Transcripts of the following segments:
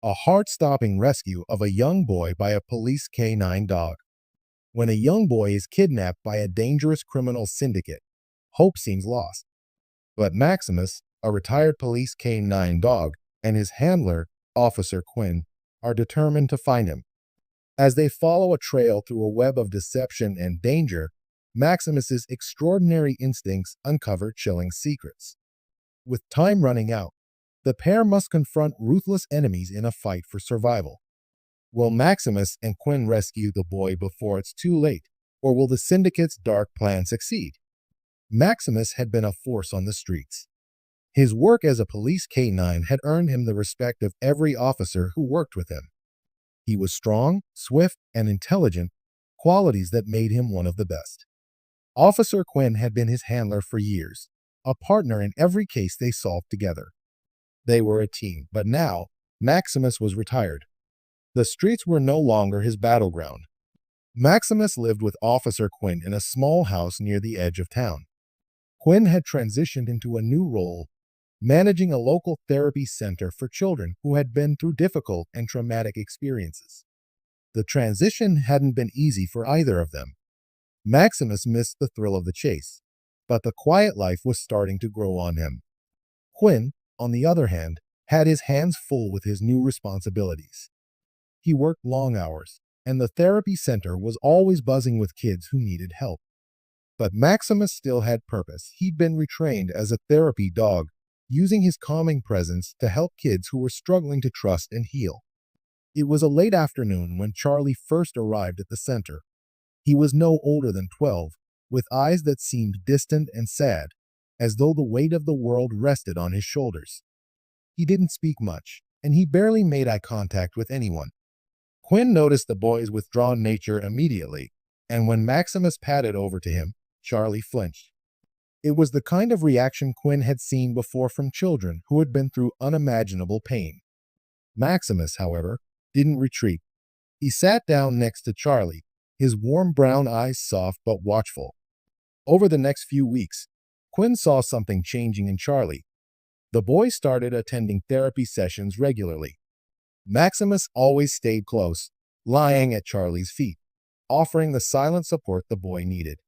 a heart-stopping rescue of a young boy by a police canine dog. When a young boy is kidnapped by a dangerous criminal syndicate, hope seems lost. But Maximus, a retired police canine dog, and his handler, Officer Quinn, are determined to find him. As they follow a trail through a web of deception and danger, Maximus's extraordinary instincts uncover chilling secrets. With time running out, the pair must confront ruthless enemies in a fight for survival. Will Maximus and Quinn rescue the boy before it's too late, or will the Syndicate's dark plan succeed? Maximus had been a force on the streets. His work as a police canine had earned him the respect of every officer who worked with him. He was strong, swift, and intelligent, qualities that made him one of the best. Officer Quinn had been his handler for years, a partner in every case they solved together. They were a team, but now Maximus was retired. The streets were no longer his battleground. Maximus lived with Officer Quinn in a small house near the edge of town. Quinn had transitioned into a new role, managing a local therapy center for children who had been through difficult and traumatic experiences. The transition hadn't been easy for either of them. Maximus missed the thrill of the chase, but the quiet life was starting to grow on him. Quinn, on the other hand, had his hands full with his new responsibilities. He worked long hours, and the therapy center was always buzzing with kids who needed help. But Maximus still had purpose. He'd been retrained as a therapy dog, using his calming presence to help kids who were struggling to trust and heal. It was a late afternoon when Charlie first arrived at the center. He was no older than 12, with eyes that seemed distant and sad, as though the weight of the world rested on his shoulders. He didn't speak much, and he barely made eye contact with anyone. Quinn noticed the boy's withdrawn nature immediately, and when Maximus padded over to him, Charlie flinched. It was the kind of reaction Quinn had seen before from children who had been through unimaginable pain. Maximus, however, didn't retreat. He sat down next to Charlie, his warm brown eyes soft but watchful. Over the next few weeks, Quinn saw something changing in Charlie. The boy started attending therapy sessions regularly. Maximus always stayed close, lying at Charlie's feet, offering the silent support the boy needed.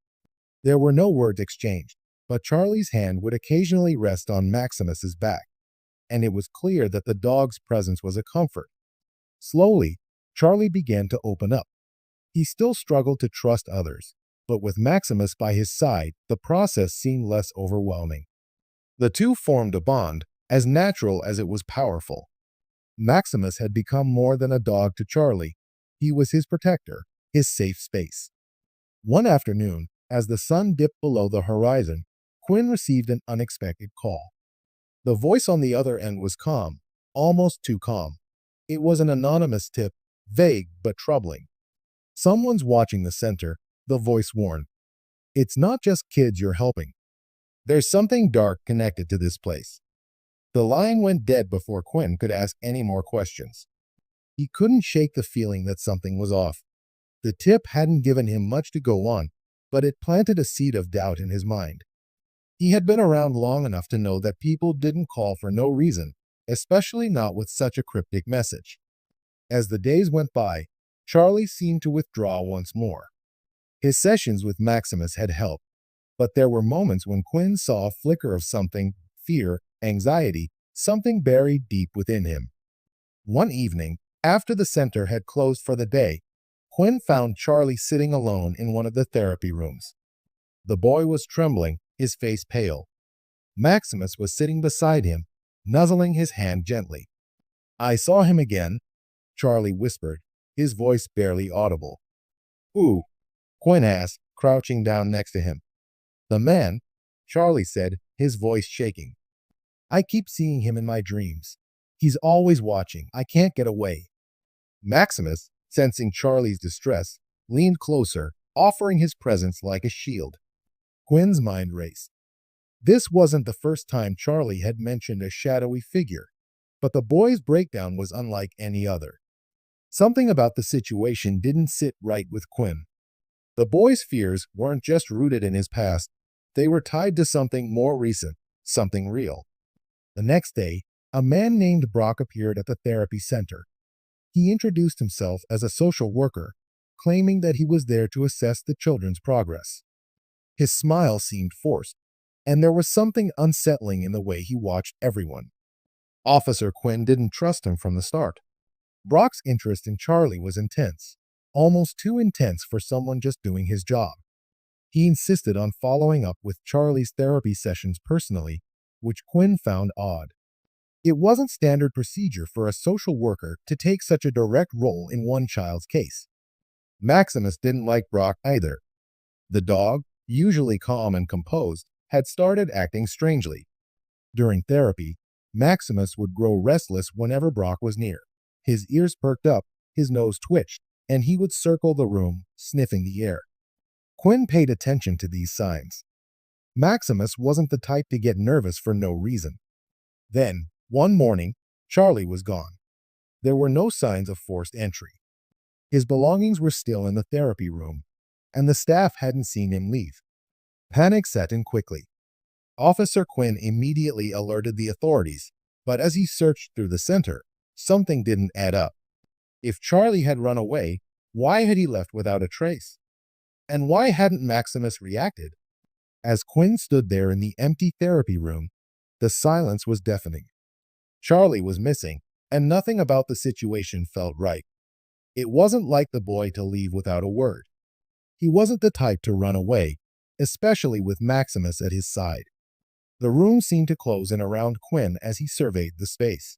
There were no words exchanged, but Charlie's hand would occasionally rest on Maximus's back, and it was clear that the dog's presence was a comfort. Slowly, Charlie began to open up. He still struggled to trust others, but with Maximus by his side, the process seemed less overwhelming. The two formed a bond, as natural as it was powerful. Maximus had become more than a dog to Charlie. He was his protector, his safe space. One afternoon, as the sun dipped below the horizon, Quinn received an unexpected call. The voice on the other end was calm, almost too calm. It was an anonymous tip, vague but troubling. "Someone's watching the center," the voice warned. "It's not just kids you're helping. There's something dark connected to this place." The line went dead before Quinn could ask any more questions. He couldn't shake the feeling that something was off. The tip hadn't given him much to go on, but it planted a seed of doubt in his mind. He had been around long enough to know that people didn't call for no reason, especially not with such a cryptic message. As the days went by, Charlie seemed to withdraw once more. His sessions with Maximus had helped, but there were moments when Quinn saw a flicker of something, fear, anxiety, something buried deep within him. One evening, after the center had closed for the day, Quinn found Charlie sitting alone in one of the therapy rooms. The boy was trembling, his face pale. Maximus was sitting beside him, nuzzling his hand gently. "I saw him again," Charlie whispered, his voice barely audible. "Who?" Quinn asked, crouching down next to him. "The man," Charlie said, his voice shaking. "I keep seeing him in my dreams. He's always watching. I can't get away." Maximus, sensing Charlie's distress, leaned closer, offering his presence like a shield. Quinn's mind raced. This wasn't the first time Charlie had mentioned a shadowy figure, but the boy's breakdown was unlike any other. Something about the situation didn't sit right with Quinn. The boy's fears weren't just rooted in his past, they were tied to something more recent, something real. The next day, A man named Brock appeared at the therapy center. He introduced himself as a social worker, claiming that he was there to assess the children's progress. His smile seemed forced, and there was something unsettling in the way he watched everyone. Officer Quinn didn't trust him from the start. Brock's interest in Charlie was intense, almost too intense for someone just doing his job. He insisted on following up with Charlie's therapy sessions personally, which Quinn found odd. It wasn't standard procedure for a social worker to take such a direct role in one child's case. Maximus didn't like Brock either. The dog, usually calm and composed, had started acting strangely. During therapy, Maximus would grow restless whenever Brock was near. His ears perked up, his nose twitched, and he would circle the room, sniffing the air. Quinn paid attention to these signs. Maximus wasn't the type to get nervous for no reason. Then, one morning, Charlie was gone. There were no signs of forced entry. His belongings were still in the therapy room, and the staff hadn't seen him leave. Panic set in quickly. Officer Quinn immediately alerted the authorities, but as he searched through the center, something didn't add up. If Charlie had run away, why had he left without a trace? And why hadn't Maximus reacted? As Quinn stood there in the empty therapy room, the silence was deafening. Charlie was missing, and nothing about the situation felt right. It wasn't like the boy to leave without a word. He wasn't the type to run away, especially with Maximus at his side. The room seemed to close in around Quinn as he surveyed the space.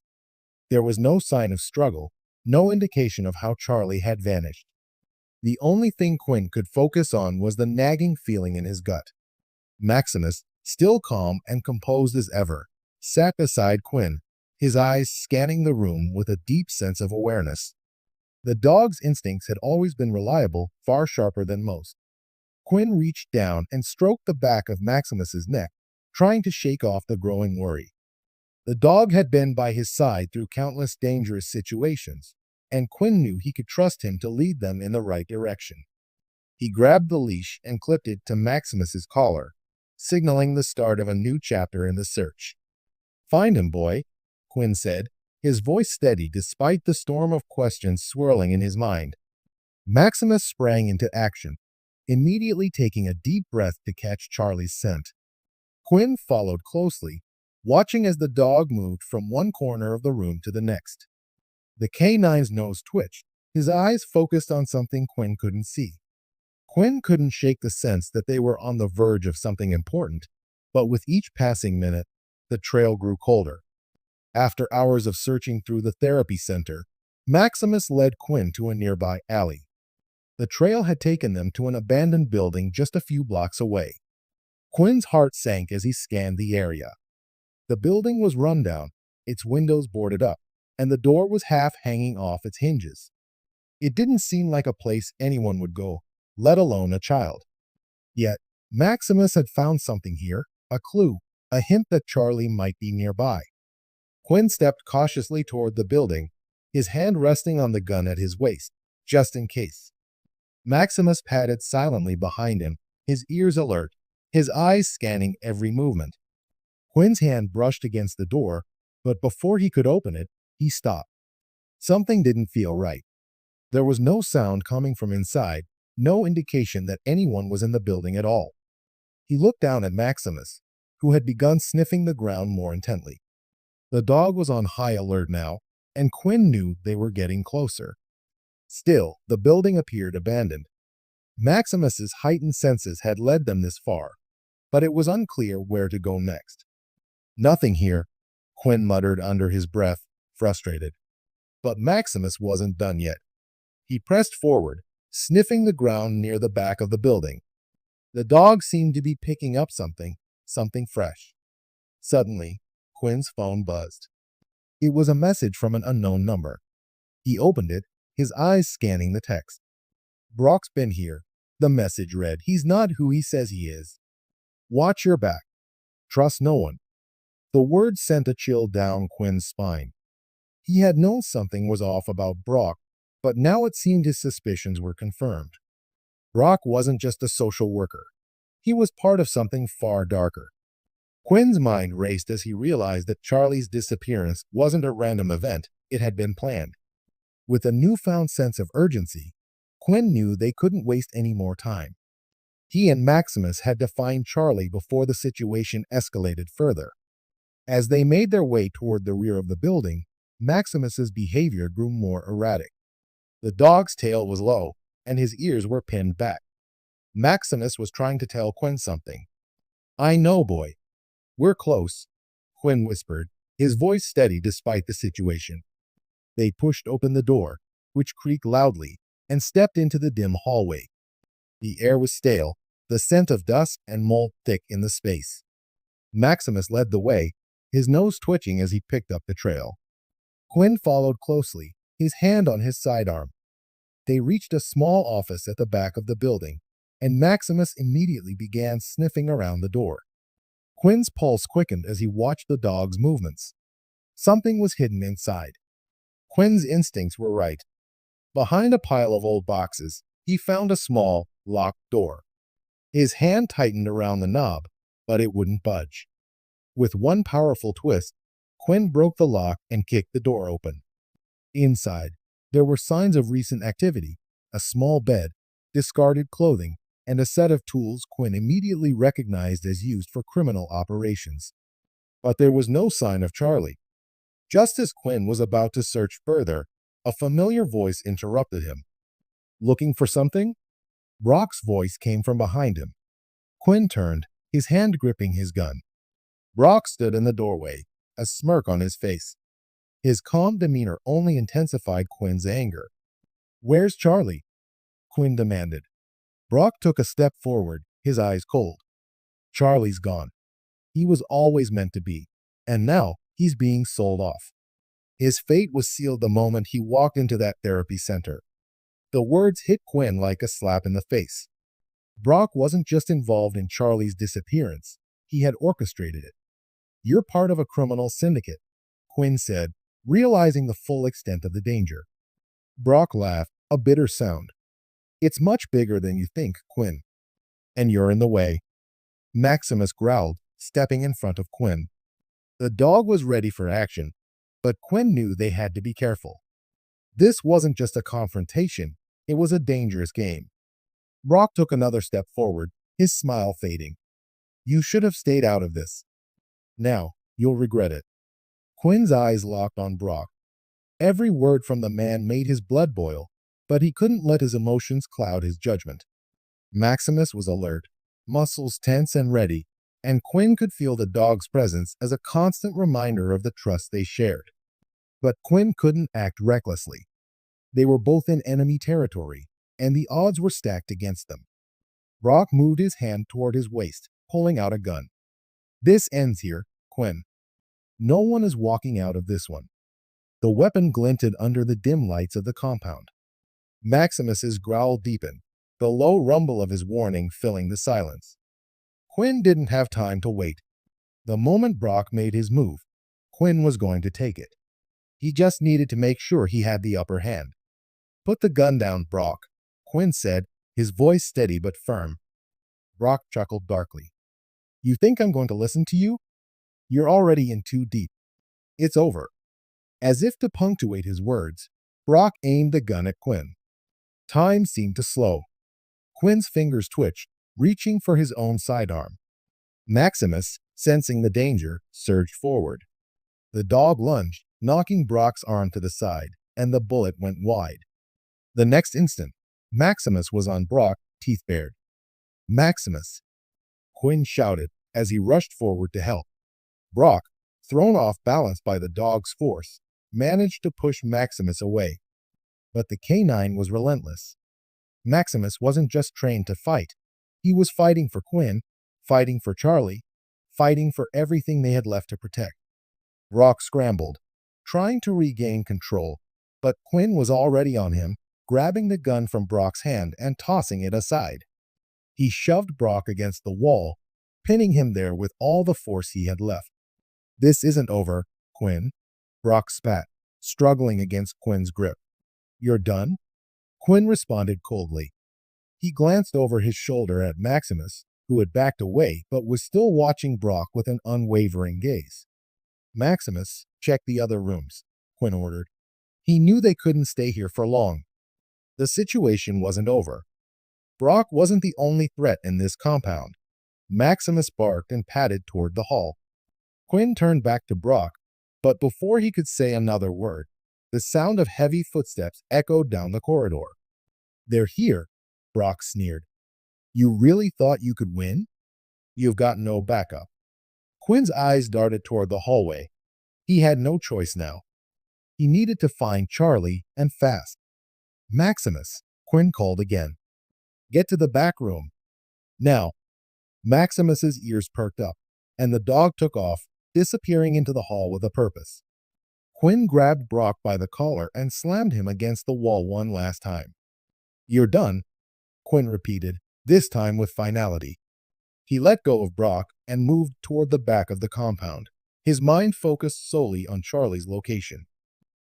There was no sign of struggle, no indication of how Charlie had vanished. The only thing Quinn could focus on was the nagging feeling in his gut. Maximus, still calm and composed as ever, sat beside Quinn, his eyes scanning the room with a deep sense of awareness. The dog's instincts had always been reliable, far sharper than most. Quinn reached down and stroked the back of Maximus's neck, trying to shake off the growing worry. The dog had been by his side through countless dangerous situations, and Quinn knew he could trust him to lead them in the right direction. He grabbed the leash and clipped it to Maximus's collar, signaling the start of a new chapter in the search. "Find him, boy," Quinn said, his voice steady despite the storm of questions swirling in his mind. Maximus sprang into action, immediately taking a deep breath to catch Charlie's scent. Quinn followed closely, watching as the dog moved from one corner of the room to the next. The canine's nose twitched, his eyes focused on something Quinn couldn't see. Quinn couldn't shake the sense that they were on the verge of something important, but with each passing minute, the trail grew colder. After hours of searching through the therapy center, Maximus led Quinn to a nearby alley. The trail had taken them to an abandoned building just a few blocks away. Quinn's heart sank as he scanned the area. The building was run down, its windows boarded up, and the door was half hanging off its hinges. It didn't seem like a place anyone would go, let alone a child. Yet, Maximus had found something here, a clue, a hint that Charlie might be nearby. Quinn stepped cautiously toward the building, his hand resting on the gun at his waist, just in case. Maximus padded silently behind him, his ears alert, his eyes scanning every movement. Quinn's hand brushed against the door, but before he could open it, he stopped. Something didn't feel right. There was no sound coming from inside, no indication that anyone was in the building at all. He looked down at Maximus, who had begun sniffing the ground more intently. The dog was on high alert now, and Quinn knew they were getting closer. Still, the building appeared abandoned. Maximus's heightened senses had led them this far, but it was unclear where to go next. "Nothing here," Quinn muttered under his breath, frustrated. But Maximus wasn't done yet. He pressed forward, sniffing the ground near the back of the building. The dog seemed to be picking up something fresh. Suddenly, Quinn's phone buzzed. It was a message from an unknown number. He opened it, his eyes scanning the text. "Brock's been here," the message read. "He's not who he says he is. Watch your back. Trust no one." The words sent a chill down Quinn's spine. He had known something was off about Brock, but now it seemed his suspicions were confirmed. Brock wasn't just a social worker. He was part of something far darker. Quinn's mind raced as he realized that Charlie's disappearance wasn't a random event, it had been planned. With a newfound sense of urgency, Quinn knew they couldn't waste any more time. He and Maximus had to find Charlie before the situation escalated further. As they made their way toward the rear of the building, Maximus's behavior grew more erratic. The dog's tail was low, and his ears were pinned back. Maximus was trying to tell Quinn something. "I know, boy. We're close," Quinn whispered, his voice steady despite the situation. They pushed open the door, which creaked loudly, and stepped into the dim hallway. The air was stale, the scent of dust and mold thick in the space. Maximus led the way, his nose twitching as he picked up the trail. Quinn followed closely, his hand on his sidearm. They reached a small office at the back of the building, and Maximus immediately began sniffing around the door. Quinn's pulse quickened as he watched the dog's movements. Something was hidden inside. Quinn's instincts were right. Behind a pile of old boxes, he found a small, locked door. His hand tightened around the knob, but it wouldn't budge. With one powerful twist, Quinn broke the lock and kicked the door open. Inside, there were signs of recent activity: a small bed, discarded clothing, and a set of tools Quinn immediately recognized as used for criminal operations. But there was no sign of Charlie. Just as Quinn was about to search further, a familiar voice interrupted him. "Looking for something?" Brock's voice came from behind him. Quinn turned, his hand gripping his gun. Brock stood in the doorway, a smirk on his face. His calm demeanor only intensified Quinn's anger. "Where's Charlie?" Quinn demanded. Brock took a step forward, his eyes cold. "Charlie's gone. He was always meant to be, and now he's being sold off." His fate was sealed the moment he walked into that therapy center. The words hit Quinn like a slap in the face. Brock wasn't just involved in Charlie's disappearance, he had orchestrated it. "You're part of a criminal syndicate," Quinn said, realizing the full extent of the danger. Brock laughed, a bitter sound. "It's much bigger than you think, Quinn. And you're in the way." Maximus growled, stepping in front of Quinn. The dog was ready for action, but Quinn knew they had to be careful. This wasn't just a confrontation, it was a dangerous game. Brock took another step forward, his smile fading. "You should have stayed out of this. Now, you'll regret it." Quinn's eyes locked on Brock. Every word from the man made his blood boil, but he couldn't let his emotions cloud his judgment. Maximus was alert, muscles tense and ready, and Quinn could feel the dog's presence as a constant reminder of the trust they shared. But Quinn couldn't act recklessly. They were both in enemy territory, and the odds were stacked against them. Brock moved his hand toward his waist, pulling out a gun. "This ends here, Quinn. No one is walking out of this one." The weapon glinted under the dim lights of the compound. Maximus's growl deepened, the low rumble of his warning filling the silence. Quinn didn't have time to wait. The moment Brock made his move, Quinn was going to take it. He just needed to make sure he had the upper hand. "Put the gun down, Brock," Quinn said, his voice steady but firm. Brock chuckled darkly. "You think I'm going to listen to you? You're already in too deep. It's over." As if to punctuate his words, Brock aimed the gun at Quinn. Time seemed to slow. Quinn's fingers twitched, reaching for his own sidearm. Maximus, sensing the danger, surged forward. The dog lunged, knocking Brock's arm to the side, and the bullet went wide. The next instant, Maximus was on Brock, teeth bared. "Maximus!" Quinn shouted as he rushed forward to help. Brock, thrown off balance by the dog's force, managed to push Maximus away. But the canine was relentless. Maximus wasn't just trained to fight. He was fighting for Quinn, fighting for Charlie, fighting for everything they had left to protect. Brock scrambled, trying to regain control, but Quinn was already on him, grabbing the gun from Brock's hand and tossing it aside. He shoved Brock against the wall, pinning him there with all the force he had left. "This isn't over, Quinn," Brock spat, struggling against Quinn's grip. "You're done?" Quinn responded coldly. He glanced over his shoulder at Maximus, who had backed away but was still watching Brock with an unwavering gaze. Maximus, check the other rooms, Quinn ordered. He knew they couldn't stay here for long. The situation wasn't over. Brock wasn't the only threat in this compound. Maximus barked and padded toward the hall. Quinn turned back to Brock, but before he could say another word, the sound of heavy footsteps echoed down the corridor. "They're here," Brock sneered. "You really thought you could win? You've got no backup." Quinn's eyes darted toward the hallway. He had no choice now. He needed to find Charlie, and fast. "Maximus," Quinn called again. "Get to the back room. Now." Maximus's ears perked up, and the dog took off, disappearing into the hall with a purpose. Quinn grabbed Brock by the collar and slammed him against the wall one last time. "You're done," Quinn repeated, this time with finality. He let go of Brock and moved toward the back of the compound, his mind focused solely on Charlie's location.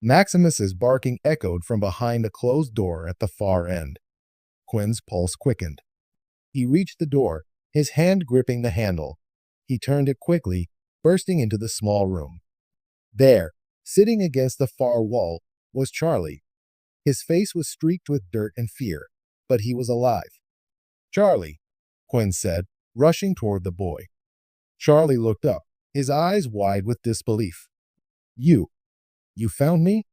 Maximus's barking echoed from behind a closed door at the far end. Quinn's pulse quickened. He reached the door, his hand gripping the handle. He turned it quickly, bursting into the small room. There, sitting against the far wall, was Charlie. His face was streaked with dirt and fear, but he was alive. "Charlie," Quinn said, rushing toward the boy. Charlie looked up, his eyes wide with disbelief. You found me?"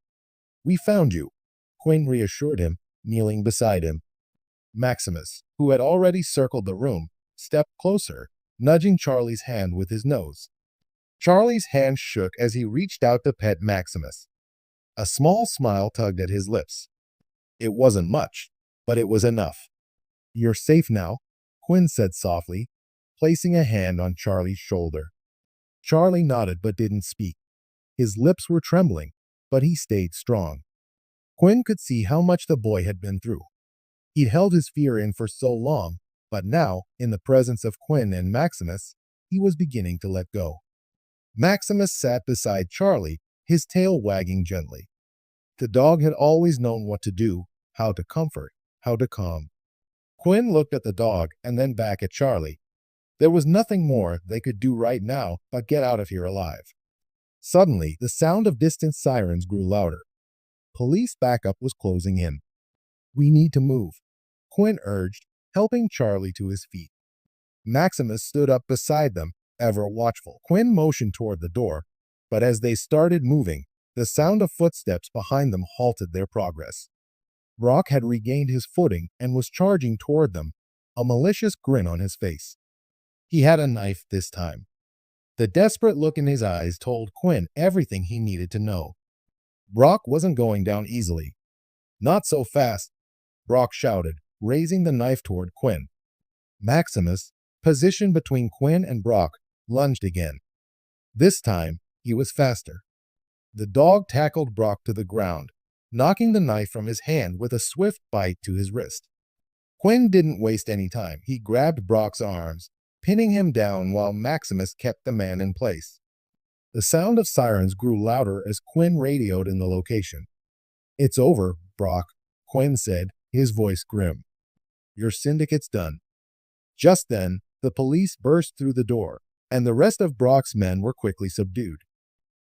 "We found you," Quinn reassured him, kneeling beside him. Maximus, who had already circled the room, stepped closer, nudging Charlie's hand with his nose. Charlie's hand shook as he reached out to pet Maximus. A small smile tugged at his lips. It wasn't much, but it was enough. "You're safe now," Quinn said softly, placing a hand on Charlie's shoulder. Charlie nodded but didn't speak. His lips were trembling, but he stayed strong. Quinn could see how much the boy had been through. He'd held his fear in for so long, but now, in the presence of Quinn and Maximus, he was beginning to let go. Maximus sat beside Charlie, his tail wagging gently. The dog had always known what to do, how to comfort, how to calm. Quinn looked at the dog and then back at Charlie. There was nothing more they could do right now but get out of here alive. Suddenly, the sound of distant sirens grew louder. Police backup was closing in. "We need to move," Quinn urged, helping Charlie to his feet. Maximus stood up beside them, ever watchful. Quinn motioned toward the door, but as they started moving, the sound of footsteps behind them halted their progress. Brock had regained his footing and was charging toward them, a malicious grin on his face. He had a knife this time. The desperate look in his eyes told Quinn everything he needed to know. Brock wasn't going down easily. "Not so fast," Brock shouted, raising the knife toward Quinn. Maximus, positioned between Quinn and Brock, lunged again. This time, he was faster. The dog tackled Brock to the ground, knocking the knife from his hand with a swift bite to his wrist. Quinn didn't waste any time. He grabbed Brock's arms, pinning him down while Maximus kept the man in place. The sound of sirens grew louder as Quinn radioed in the location. "It's over, Brock," Quinn said, his voice grim. "Your syndicate's done." Just then, the police burst through the door, and the rest of Brock's men were quickly subdued.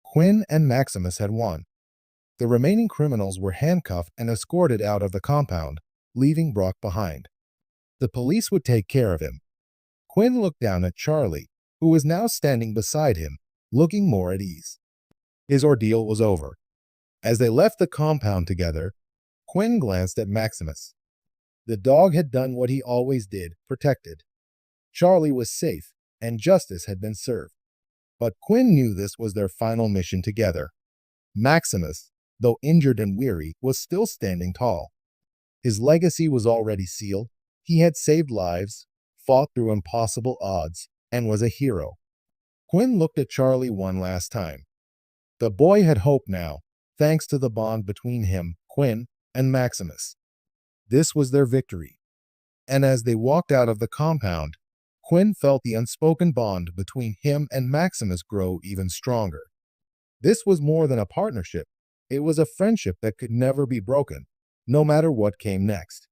Quinn and Maximus had won. The remaining criminals were handcuffed and escorted out of the compound, leaving Brock behind. The police would take care of him. Quinn looked down at Charlie, who was now standing beside him, looking more at ease. His ordeal was over. As they left the compound together, Quinn glanced at Maximus. The dog had done what he always did, protected. Charlie was safe, and justice had been served. But Quinn knew this was their final mission together. Maximus, though injured and weary, was still standing tall. His legacy was already sealed. He had saved lives, fought through impossible odds, and was a hero. Quinn looked at Charlie one last time. The boy had hope now, thanks to the bond between him, Quinn, and Maximus. This was their victory. And as they walked out of the compound, Quinn felt the unspoken bond between him and Maximus grow even stronger. This was more than a partnership. It was a friendship that could never be broken, no matter what came next.